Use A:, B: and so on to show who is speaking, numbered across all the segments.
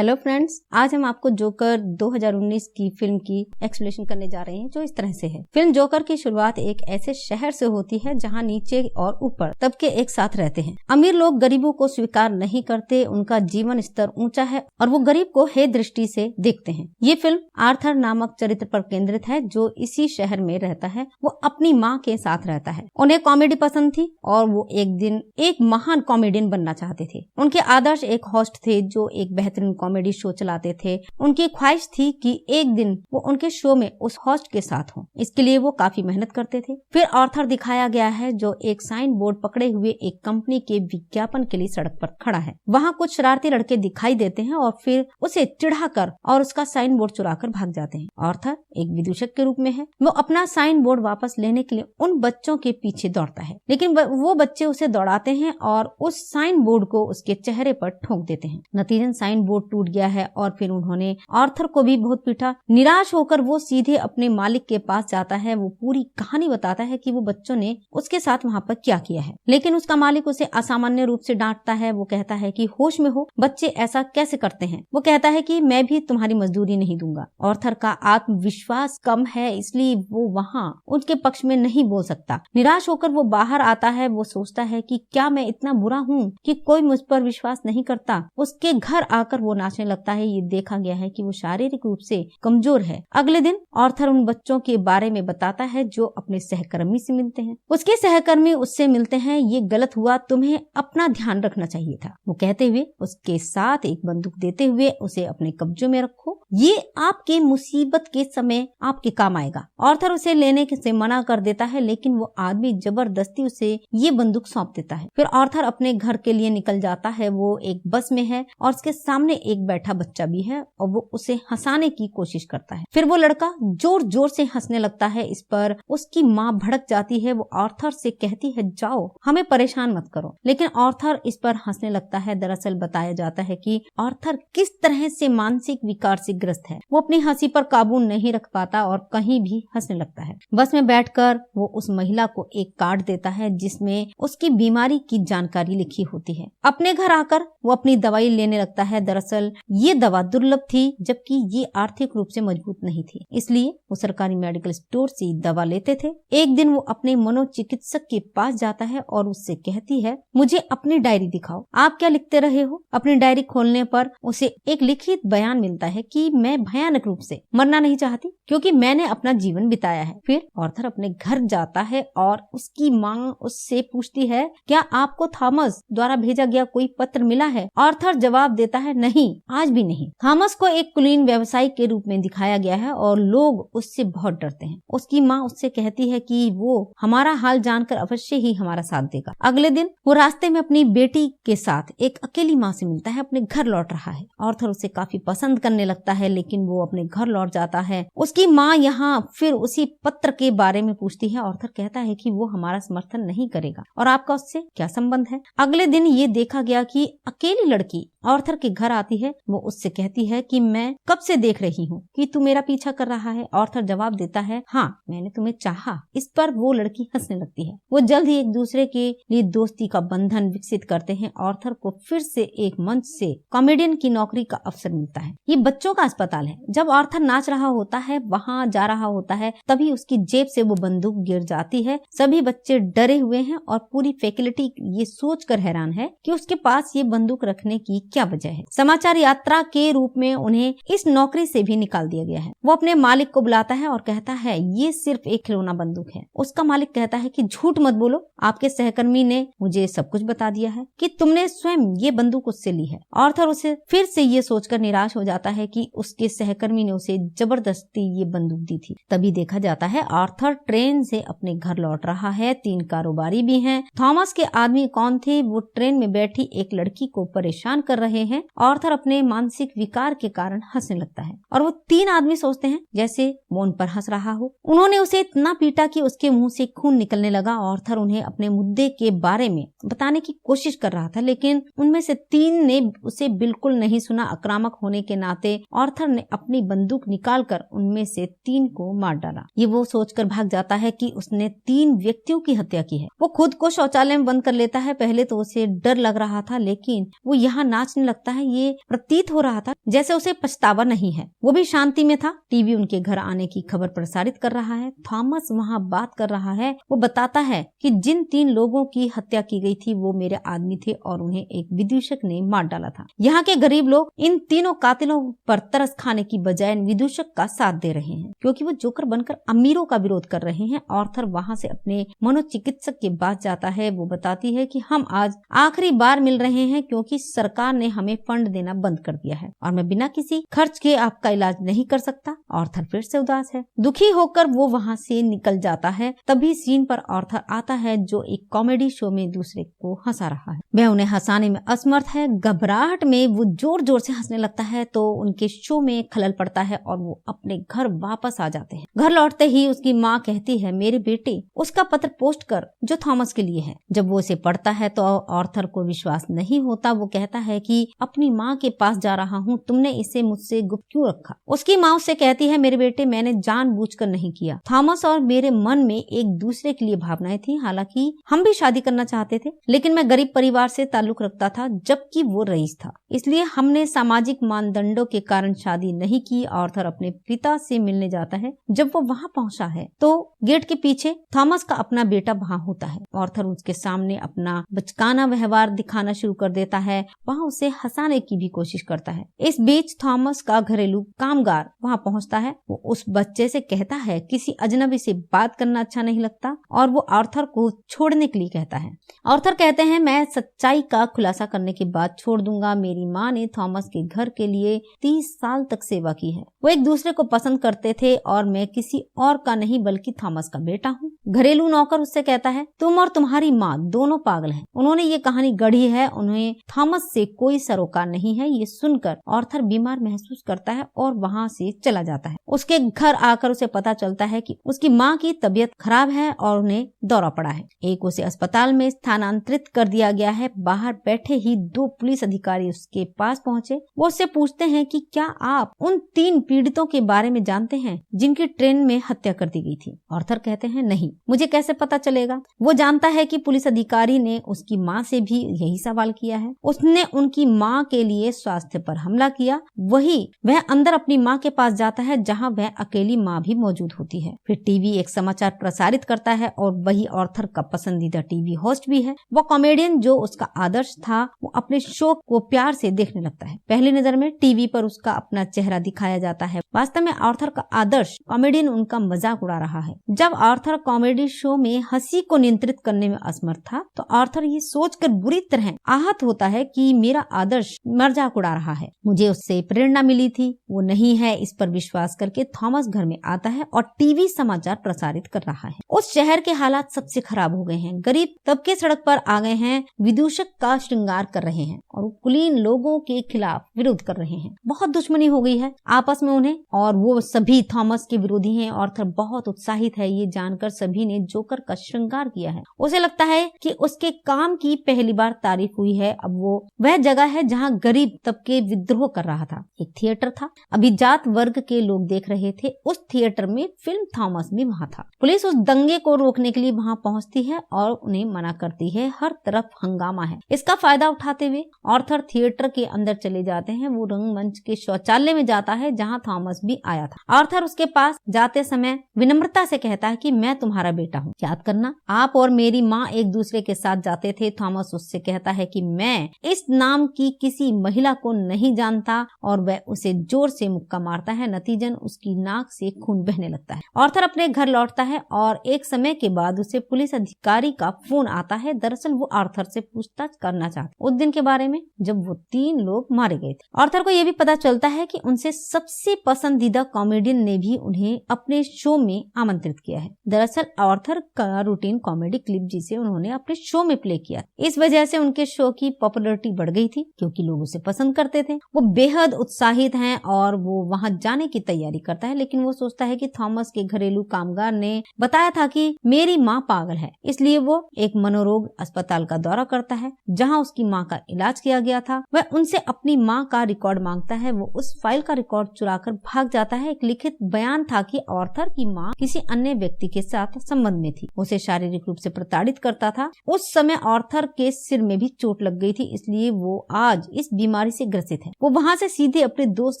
A: Hello friends, आज हम आपको जोकर 2019 की फिल्म की एक्सप्लेनेशन करने जा रहे हैं जो इस तरह से है। फिल्म जोकर की शुरुआत एक ऐसे शहर से होती है जहां नीचे और ऊपर तबके एक साथ रहते हैं। अमीर लोग गरीबों को स्वीकार नहीं करते, उनका जीवन स्तर ऊंचा है और वो गरीब को हे दृष्टि से देखते हैं। ये फिल्म आर्थर नामक चरित्र पर केंद्रित है जो इसी शहर में रहता है। वो अपनी माँ के साथ रहता है। उन्हें कॉमेडी पसंद थी और वो एक दिन एक महान कॉमेडियन बनना चाहते थे। उनके आदर्श एक होस्ट थे जो एक बेहतरीन कॉमेडी शो चलाते थे। उनकी ख्वाहिश थी कि एक दिन वो उनके शो में उस होस्ट के साथ हो। इसके लिए वो काफी मेहनत करते थे। फिर आर्थर दिखाया गया है जो एक साइन बोर्ड पकड़े हुए एक कंपनी के विज्ञापन के लिए सड़क पर खड़ा है। वहाँ कुछ शरारती लड़के दिखाई देते हैं और फिर उसे चिढ़ाकर और उसका साइन बोर्ड चुराकर भाग जाते हैं। आर्थर एक विदूषक के रूप में है। वो अपना साइन बोर्ड वापस लेने के लिए उन बच्चों के पीछे दौड़ता है, लेकिन वो बच्चे उसे दौड़ाते हैं और उस साइन बोर्ड को उसके चेहरे पर ठोक देते हैं। नतीजन साइन बोर्ड टूट गया है और फिर उन्होंने आर्थर को भी बहुत पीटा। निराश होकर वो सीधे अपने मालिक के पास जाता है। वो पूरी कहानी बताता है कि वो बच्चों ने उसके साथ वहाँ पर क्या किया है, लेकिन उसका मालिक उसे असामान्य रूप से डांटता है। वो कहता है कि होश में हो, बच्चे ऐसा कैसे करते हैं। वो कहता है कि मैं भी तुम्हारी मजदूरी नहीं दूंगा। आर्थर का आत्मविश्वास कम है, इसलिए वो वहाँ उनके पक्ष में नहीं बोल सकता। निराश होकर वो बाहर आता है। वो सोचता है कि क्या मैं इतना बुरा हूँ कि कोई मुझ पर विश्वास नहीं करता। उसके घर आकर वो नाचने लगता है। ये देखा गया है कि वो शारीरिक रूप से कमजोर है। अगले दिन आर्थर उन बच्चों के बारे में बताता है जो अपने सहकर्मी से मिलते हैं। उसके सहकर्मी उससे मिलते हैं। ये गलत हुआ, तुम्हें अपना ध्यान रखना चाहिए था, वो कहते हुए उसके साथ एक बंदूक देते हुए उसे अपने कब्जों में रखो, ये आपके मुसीबत के समय आपके काम आएगा। आर्थर उसे लेने से मना कर देता है, लेकिन वो आदमी जबरदस्ती उसे ये बंदूक सौंप देता है। फिर आर्थर अपने घर के लिए निकल जाता है। वो एक बस में है और उसके सामने एक बैठा बच्चा भी है और वो उसे हंसाने की कोशिश करता है। फिर वो लड़का जोर जोर से हंसने लगता है। इस पर उसकी माँ भड़क जाती है। वो आर्थर से कहती है, जाओ, हमें परेशान मत करो, लेकिन आर्थर इस पर हंसने लगता है। दरअसल बताया जाता है कि आर्थर किस तरह से मानसिक विकार से ग्रस्त है। वो अपनी हंसी पर काबू नहीं रख पाता और कहीं भी हंसने लगता है। बस में बैठकर वो उस महिला को एक कार्ड देता है जिसमें उसकी बीमारी की जानकारी लिखी होती है। अपने घर आकर वो अपनी दवाई लेने लगता है। दरअसल ये दवा दुर्लभ थी, जबकि ये आर्थिक रूप से मजबूत नहीं थी, इसलिए वो सरकारी मेडिकल स्टोर से दवा लेते थे। एक दिन वो अपने मनोचिकित्सक के पास जाता है और उससे कहती है, मुझे अपनी डायरी दिखाओ, आप क्या लिखते रहे हो। अपनी डायरी खोलने पर उसे एक लिखित बयान मिलता है कि मैं भयानक रूप से मरना नहीं चाहती क्योंकि मैंने अपना जीवन बिताया है। फिर आर्थर अपने घर जाता है और उसकी माँ उससे पूछती है, क्या आपको थॉमस द्वारा भेजा गया कोई पत्र मिला है। आर्थर जवाब देता है, नहीं, आज भी नहीं। थॉमस को एक कुलीन व्यवसायी के रूप में दिखाया गया है और लोग उससे बहुत डरते हैं। उसकी माँ उससे कहती है कि वो हमारा हाल जानकर अवश्य ही हमारा साथ देगा। अगले दिन वो रास्ते में अपनी बेटी के साथ एक अकेली माँ से मिलता है। अपने घर लौट रहा है। आर्थर उसे काफी पसंद करने लगता है, लेकिन वो अपने घर लौट जाता है। उसकी माँ यहाँ फिर उसी पत्र के बारे में पूछती है। आर्थर कहता है कि वो हमारा समर्थन नहीं करेगा और आपका उससे क्या संबंध है। अगले दिन ये देखा गया कि अकेली लड़की आर्थर के घर आती है। वो उससे कहती है कि मैं कब से देख रही हूँ कि तू मेरा पीछा कर रहा है। आर्थर जवाब देता है, हाँ, मैंने तुम्हें चाहा। इस पर वो लड़की हंसने लगती है। वो जल्द ही एक दूसरे के लिए दोस्ती का बंधन विकसित करते हैं। आर्थर को फिर से एक मंच से कॉमेडियन की नौकरी का अवसर मिलता है। ये बच्चों का अस्पताल है। जब आर्थर नाच रहा होता है, वहाँ जा रहा होता है, तभी उसकी जेब से वो बंदूक गिर जाती है। सभी बच्चे डरे हुए हैं और पूरी फैकल्टी ये सोचकर हैरान है कि उसके पास ये बंदूक रखने की क्या वजह है। समाचार यात्रा के रूप में उन्हें इस नौकरी से भी निकाल दिया गया है। वो अपने मालिक को बुलाता है और कहता है, ये सिर्फ एक खिलौना बंदूक है। उसका मालिक कहता है कि झूठ मत बोलो, आपके सहकर्मी ने मुझे सब कुछ बता दिया है कि तुमने स्वयं ये बंदूक उससे ली है। आर्थर उसे फिर से ये सोचकर निराश हो जाता है कि उसके सहकर्मी ने उसे जबरदस्ती ये बंदूक दी थी। तभी देखा जाता है आर्थर ट्रेन से अपने घर लौट रहा है। 3 कारोबारी भी हैं। थॉमस के आदमी कौन थे? वो ट्रेन में बैठी एक लड़की को परेशान कर रहे हैं। आर्थर अपने मानसिक विकार के कारण हंसने लगता है और वो 3 आदमी सोचते हैं जैसे वो उन पर हंस रहा हो। उन्होंने उसे इतना पीटा कि उसके मुंह से खून निकलने लगा। आर्थर उन्हें अपने मुद्दे के बारे में बताने की कोशिश कर रहा था, लेकिन उनमें से 3 ने उसे बिल्कुल नहीं सुना। आक्रामक होने के नाते आर्थर ने अपनी बंदूक निकालकर उनमें से 3 को मार डाला। ये वो सोचकर भाग जाता है कि उसने 3 व्यक्तियों की हत्या की है। वो खुद को शौचालय में बंद कर लेता है। पहले तो उसे डर लग रहा था, लेकिन वो यहाँ नाचने लगता है। ये प्रतीत हो रहा था जैसे उसे पछतावा नहीं है। वो भी शांति में था। टीवी उनके घर आने की खबर प्रसारित कर रहा है। थॉमस वहाँ बात कर रहा है। वो बताता है कि जिन 3 लोगों की हत्या की गई थी वो मेरे आदमी थे और उन्हें एक विदूषक ने मार डाला था। यहाँ के गरीब लोग इन तीनों कातिलों पर तरस खाने की बजाय विदूषक का साथ दे रहे हैं, क्योंकि वो जोकर बनकर अमीरों का विरोध कर रहे हैं। आर्थर वहाँ से अपने मनोचिकित्सक के पास जाता है। वो बताती है कि हम आज आखिरी बार मिल रहे हैं क्योंकि सरकार ने हमें फंड देना बंद कर दिया है और मैं बिना किसी खर्च के आपका इलाज नहीं कर सकता। आर्थर फिर से उदास है। दुखी होकर वो वहाँ से निकल जाता है। तभी सीन पर आर्थर आता है जो एक कॉमेडी शो में दूसरे को हंसा रहा है। वह उन्हें हंसाने में असमर्थ है। घबराहट में वो जोर जोर से हंसने लगता है तो उनके शो में खलल पड़ता है और वो अपने घर वापस आ जाते हैं। घर लौटते ही उसकी माँ कहती है, मेरे बेटे उसका पत्र पोस्ट कर जो थॉमस के लिए है। जब वो उसे पढ़ता है तो आर्थर को विश्वास नहीं होता। वो कहता है कि अपनी माँ के पास जा रहा हूँ, तुमने इसे मुझसे गुप्त क्यों रखा? उसकी माँ उससे कहती है, मेरे बेटे मैंने जानबूझकर नहीं किया। थॉमस और मेरे मन में एक दूसरे के लिए भावनाएं थी। हालांकि हम भी शादी करना चाहते थे, लेकिन मैं गरीब परिवार से ताल्लुक रखता था जबकि वो रईस था, इसलिए हमने सामाजिक मानदंडों के कारण शादी नहीं की। आर्थर अपने पिता से मिलने जाता है। जब वो वहाँ पहुँचा है तो गेट के पीछे थॉमस का अपना बेटा वहाँ होता है। आर्थर उसके सामने अपना बचकाना व्यवहार दिखाना शुरू कर देता है। वहाँ उसे हंसाने की भी कोशिश करता है। इस बीच थॉमस का घरेलू कामगार वहाँ पहुँचता है। वो उस बच्चे से कहता है किसी अजनबी से बात करना अच्छा नहीं लगता और वो आर्थर को छोड़ने के लिए कहता है। आर्थर कहते हैं, मैं सच्चाई का खुलासा करने के बाद छोड़ दूंगा। मेरी माँ ने थॉमस के घर के लिए 30 साल तक सेवा की है। वो एक दूसरे को पसंद करते थे और मैं किसी और का नहीं बल्कि थॉमस का बेटा हूँ। घरेलू नौकर उससे कहता है, तुम और तुम्हारी माँ दोनों पागल हैं। उन्होंने ये कहानी गढ़ी है। उन्हें थॉमस से कोई सरोकार नहीं है। ये सुनकर आर्थर बीमार महसूस करता है और वहाँ से चला जाता है। उसके घर आकर उसे पता चलता है कि उसकी माँ की तबीयत खराब है और उन्हें दौरा पड़ा है। एक उसे अस्पताल में स्थानांतरित कर दिया गया है। बाहर बैठे ही 2 पुलिस अधिकारी उसके पास पहुँचे। वो उससे पूछते हैं कि क्या आप उन 3 पीड़ितों के बारे में जानते हैं जिनकी ट्रेन में हत्या कर दी गई थी? आर्थर कहते हैं, नहीं, मुझे कैसे पता चलेगा? वो जानता है कि पुलिस अधिकारी ने उसकी माँ से भी यही सवाल किया है। उसने उनकी माँ के लिए स्वास्थ्य पर हमला किया। वही वह अंदर अपनी माँ के पास जाता है जहाँ वह अकेली माँ भी मौजूद होती है। फिर टीवी एक समाचार प्रसारित करता है और वही आर्थर का पसंदीदा टीवी होस्ट भी है। वो कॉमेडियन जो उसका आदर्श था वो अपने शो को प्यार से देखने लगता है। पहली नजर में टीवी पर उसका अपना चेहरा दिखाया जाता है। वास्तव में आर्थर का आदर्श कॉमेडियन उनका मजाक उड़ा रहा है। जब आर्थर कॉमेडी शो में हंसी को नियंत्रित करने में असमर्थ था तो आर्थर ये सोचकर बुरी तरह आहत होता है कि मेरा आदर्श मजाक उड़ा रहा है, मुझे उससे प्रेरणा मिली थी, वो नहीं है। इस पर विश्वास करके थॉमस घर में आता है और टीवी समाचार प्रसारित कर रहा है। उस शहर के हालात सबसे खराब हो गए हैं। गरीब तबके सड़क पर आ गए हैं, विदूषक का श्रृंगार कर रहे हैं और कुलीन लोगों के खिलाफ विरोध कर रहे हैं। बहुत दुश्मनी हो गई है आपस में उन्हें और वो सभी थॉमस के विरोधी हैं। आर्थर बहुत उत्साहित है। ये जानकर सभी ने जोकर का श्रृंगार किया है। उसे लगता है कि उसके काम की पहली बार तारीफ हुई है। अब वो वह जगह है जहाँ गरीब तबके विद्रोह कर रहा था। एक थिएटर था, अभिजात वर्ग के लोग देख रहे थे। उस थिएटर में फिल्म थॉमस भी वहाँ था। पुलिस उस दंगे को रोकने के लिए वहाँ पहुँचती है और उन्हें मना करती है। हर तरफ हंगामा है। इसका फायदा उठाते हुए आर्थर थिएटर के अंदर चले जाते हैं। वो रंगमंच के शौचालय में जाता है जहाँ थॉमस भी आया था। आर्थर उसके पास जाते समय विनम्रता से कहता है कि मैं तुम्हारा बेटा हूँ, याद करना आप और मेरी माँ एक दूसरे के साथ जाते थे। थॉमस उससे कहता है कि मैं इस नाम की किसी महिला को नहीं जानता और वह उसे जोर से मुक्का मारता है। नतीजन उसकी नाक से खून बहने लगता है। आर्थर अपने घर लौटता है और एक समय के बाद उसे पुलिस अधिकारी का फोन आता है। दरअसल वो आर्थर से पूछताछ करना चाहते उस दिन के बारे में जब वो 3 लोग मारे गए थे। आर्थर को यह भी पता चलता है कि उनसे सबसे पसंदीदा कॉमेडियन ने भी उन्हें अपने शो में आमंत्रित किया है। दरअसल ऑर्थर का रूटीन कॉमेडी क्लिप जिसे उन्होंने अपने शो में प्ले किया। इस वजह से उनके शो की पॉपुलैरिटी बढ़ गई थी क्योंकि लोग उसे पसंद करते थे। वो बेहद उत्साहित हैं और वो वहां जाने की तैयारी करता है, लेकिन वो सोचता है कि थॉमस के घरेलू कामगार ने बताया था कि मेरी माँ पागल है, इसलिए वो एक मनोरोग अस्पताल का दौरा करता है जहां उसकी माँ का इलाज किया गया था। वह उनसे अपनी माँ का रिकॉर्ड मांगता है। वो उस फाइल का रिकॉर्ड चुराकर भाग जाता है। एक लिखित बयान था कि ऑर्थर की माँ किसी अन्य व्यक्ति के साथ संबंध में थी, उसे शारीरिक रूप से प्रताड़ित करता था। उस समय ऑर्थर के सिर में भी चोट लग गई थी, इसलिए वो आज इस बीमारी से ग्रसित है। वो वहाँ से सीधे अपने दोस्त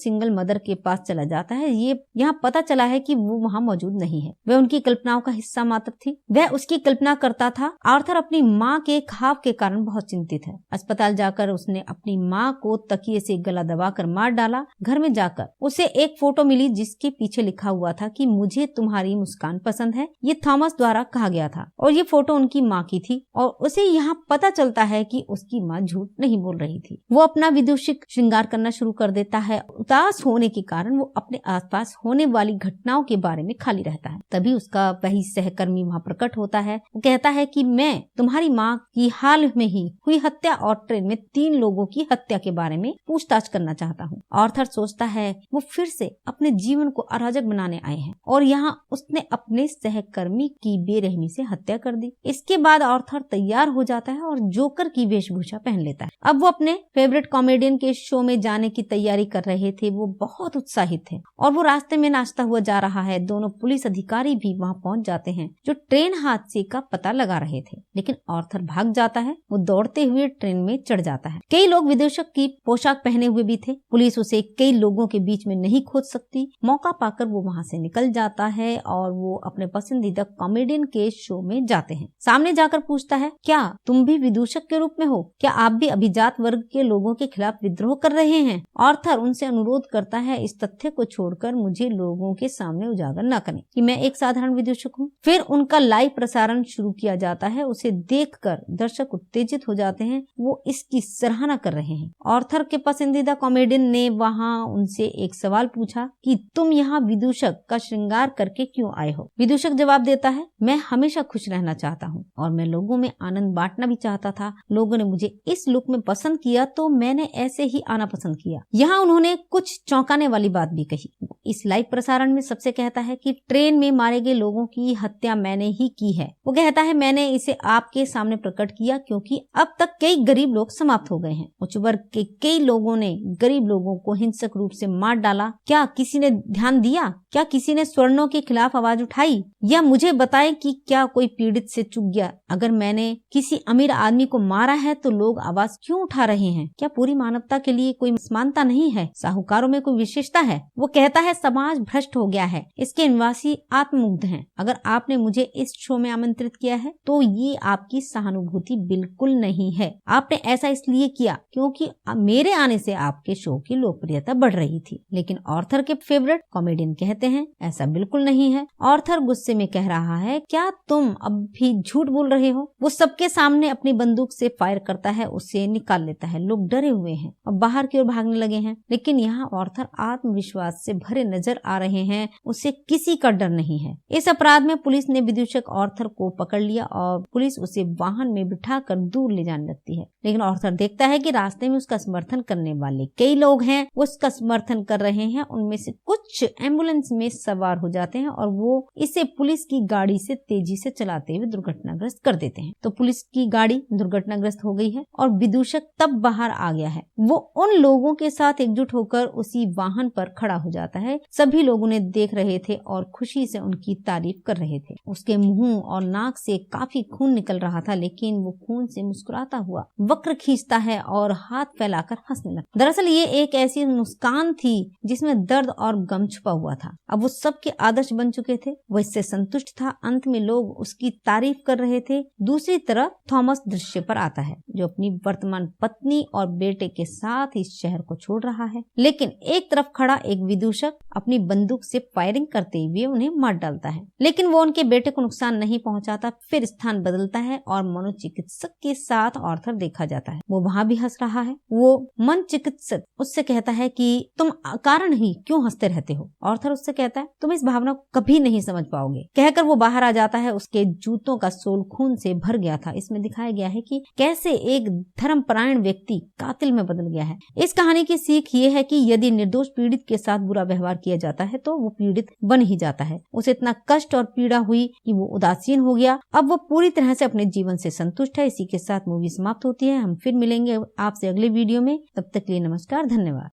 A: सिंगल मदर के पास चला जाता है। ये यहाँ पता चला है कि वो वहाँ मौजूद नहीं है, वह उनकी कल्पनाओं का हिस्सा मात्र थी। वह उसकी कल्पना करता था। ऑर्थर अपनी माँ के घाव के कारण बहुत चिंतित है। अस्पताल जाकर उसने अपनी माँ को तकिए से गला दबाकर मार डाला। घर में जाकर उसे एक फोटो मिली जिसके पीछे लिखा हुआ था कि मुझे तुम्हारी मुस्कान पसंद है। ये थॉमस द्वारा कहा गया था और ये फोटो उनकी माँ की थी और उसे यहाँ पता चलता है कि उसकी माँ झूठ नहीं बोल रही थी। वो अपना विदूषक श्रृंगार करना शुरू कर देता है। उदास होने के कारण वो अपने आसपास होने वाली घटनाओं के बारे में खाली रहता है। तभी उसका वही सहकर्मी वहाँ प्रकट होता है। वो कहता है कि मैं तुम्हारी माँ की हाल में ही हुई हत्या और ट्रेन में 3 लोगों की हत्या के बारे में पूछताछ करना चाहता हूँ। ऑर्थर सोचता है वो फिर से अपने जीवन को अराजक बनाने आए हैं और यहाँ उसने अपने सहकर्मी की बेरहमी से हत्या कर दी। इसके बाद ऑर्थर तैयार हो जाता है और जोकर की वेशभूषा पहन लेता है। अब वो अपने फेवरेट कॉमेडियन के शो में जाने की तैयारी कर रहे थे। वो बहुत उत्साहित थे और वो रास्ते में नाचता हुआ जा रहा है। दोनों पुलिस अधिकारी भी वहाँ पहुँच जाते हैं जो ट्रेन हादसे का पता लगा रहे थे, लेकिन ऑर्थर भाग जाता है। वो दौड़ते हुए ट्रेन में चढ़ जाता है। कई लोग विदूषक की पोशाक पहने हुए भी थे। पुलिस उसे कई लोगों के बीच में नहीं खोज सकती। मौका पाकर वो वहाँ से निकल जाता है और वो अपने पसंदीदा कॉमेडियन के शो में जाते हैं। सामने जाकर पूछता है, क्या तुम भी विदूषक के रूप में हो? क्या आप भी अभिजात वर्ग के लोगों के खिलाफ विद्रोह कर रहे हैं? ऑर्थर उनसे अनुरोध करता है, इस तथ्य को छोड़कर मुझे लोगों के सामने उजागर न करें कि मैं एक साधारण विदूषक हूँ। फिर उनका लाइव प्रसारण शुरू किया जाता है। उसे देखकर दर्शक उत्तेजित हो जाते हैं। वो इसकी सराहना कर रहे हैं। ऑर्थर के पसंदीदा कॉमेडियन ने वहाँ उनसे एक सवाल पूछा कि तुम यहाँ विदूषक का श्रृंगार करके क्यों आए हो? विदूषक जवाब देता है, मैं हमेशा खुश रहना चाहता हूँ और मैं लोगों में आनंद बांटना भी चाहता था। लोगों ने मुझे इस लुक में पसंद किया तो मैंने ऐसे ही आना पसंद किया। यहाँ उन्होंने कुछ चौंकाने वाली बात भी कही। इस लाइव प्रसारण में सबसे कहता है कि ट्रेन में मारे गए लोगों की हत्या मैंने ही की है। वो कहता है, मैंने इसे आपके सामने प्रकट किया क्योंकि अब तक कई गरीब लोग समाप्त हो गए हैं। उच्च वर्ग के कई लोगों ने गरीब लोगों को हिंसक रूप से मार डाला। क्या किसी ने ध्यान दिया? क्या किसी ने स्वर्णों के खिलाफ आवाज उठाई? या मुझे बताएं कि क्या कोई पीड़ित से चूक गया? अगर मैंने किसी अमीर आदमी को मारा है तो लोग आवाज क्यों उठा रहे हैं? क्या पूरी मानवता के लिए कोई समानता नहीं है? साहूकारों में कोई विशेषता है? वो कहता है, समाज भ्रष्ट हो गया है, इसके निवासी आत्ममुग्ध हैं। अगर आपने मुझे इस शो में आमंत्रित किया है तो ये आपकी सहानुभूति बिल्कुल नहीं है। आपने ऐसा इसलिए किया क्योंकि मेरे आने से आपके शो की लोकप्रियता बढ़ रही थी। लेकिन ऑर्थर के फेवरेट कॉमेडियन कहते हैं, ऐसा बिल्कुल नहीं है। ऑर्थर गुस्से में कह रहा है, क्या तुम अब भी झूठ बोल रहे हो? वो सबके सामने अपनी बंदूक से फायर करता है, उसे निकाल लेता है। लोग डरे हुए हैं और बाहर की ओर भागने लगे हैं, लेकिन यहाँ ऑर्थर आत्मविश्वास से भरे नजर आ रहे हैं। उसे किसी का डर नहीं है। इस अपराध में पुलिस ने विदूषक ऑर्थर को पकड़ लिया और पुलिस उसे वाहन में बिठाकर दूर ले जाने लगती है। लेकिन ऑर्थर देखता है कि रास्ते में उसका समर्थन करने वाले कई लोग हैं, वो उसका समर्थन कर रहे हैं। उनमें से कुछ एम्बुलेंस में सवार हो जाते हैं और वो इसे पुलिस की गाड़ी से तेजी से चलाते हुए दुर्घटनाग्रस्त कर देते हैं। तो पुलिस की गाड़ी दुर्घटनाग्रस्त हो गई है और विदूषक तब बाहर आ गया है। वो उन लोगों के साथ एकजुट होकर उसी वाहन पर खड़ा हो जाता है। सभी लोग उन्हें देख रहे थे और खुशी से उनकी तारीफ कर रहे थे। उसके मुंह और नाक से काफी खून निकल रहा था, लेकिन वो खून से मुस्कुराता हुआ वक्र खींचता है और हाथ फैलाकर हंसने लगता। दरअसल ये एक ऐसी मुस्कान थी जिसमें दर्द और गम छुपा हुआ था। अब वो सबके आदर्श बन चुके थे। वो इससे संतुष्ट था। अंत में लोग उसकी तारीफ कर रहे थे। दूसरी तरफ थॉमस दृश्य पर आता है, जो अपनी वर्तमान पत्नी और बेटे के साथ इस शहर को छोड़ रहा है। लेकिन एक तरफ खड़ा एक विदूषक अपनी बंदूक से फायरिंग करते हुए उन्हें मार डालता है, लेकिन वो उनके बेटे को नुकसान नहीं पहुंचाता। फिर स्थान बदलता है और मनोचिकित्सक के साथ ऑर्थर देखा जाता है। वो वहाँ भी हंस रहा है। वो मन चिकित्सक उससे कहता है कि तुम कारण ही क्यों हंसते रहते हो? ऑर्थर उससे कहता है, तुम इस भावना को कभी नहीं समझ पाओगे। कहकर कहकर वो बाहर आ जाता है। उसके जूतों का सोल खून से भर गया था। इसमें दिखाया गया है कि कैसे एक धर्मपरायण व्यक्ति कातिल में बदल गया है। इस कहानी की सीख ये है कि यदि निर्दोष पीड़ित के साथ बुरा व्यवहार किया जाता है तो वो पीड़ित बन ही जाता है। उसे इतना कष्ट और पीड़ा हुई कि वो उदासीन हो गया। अब वो पूरी तरह से अपने जीवन से संतुष्ट है। इसी के साथ मूवी समाप्त होती है। हम फिर मिलेंगे आपसे अगले वीडियो में। तब तक के लिए नमस्कार, धन्यवाद।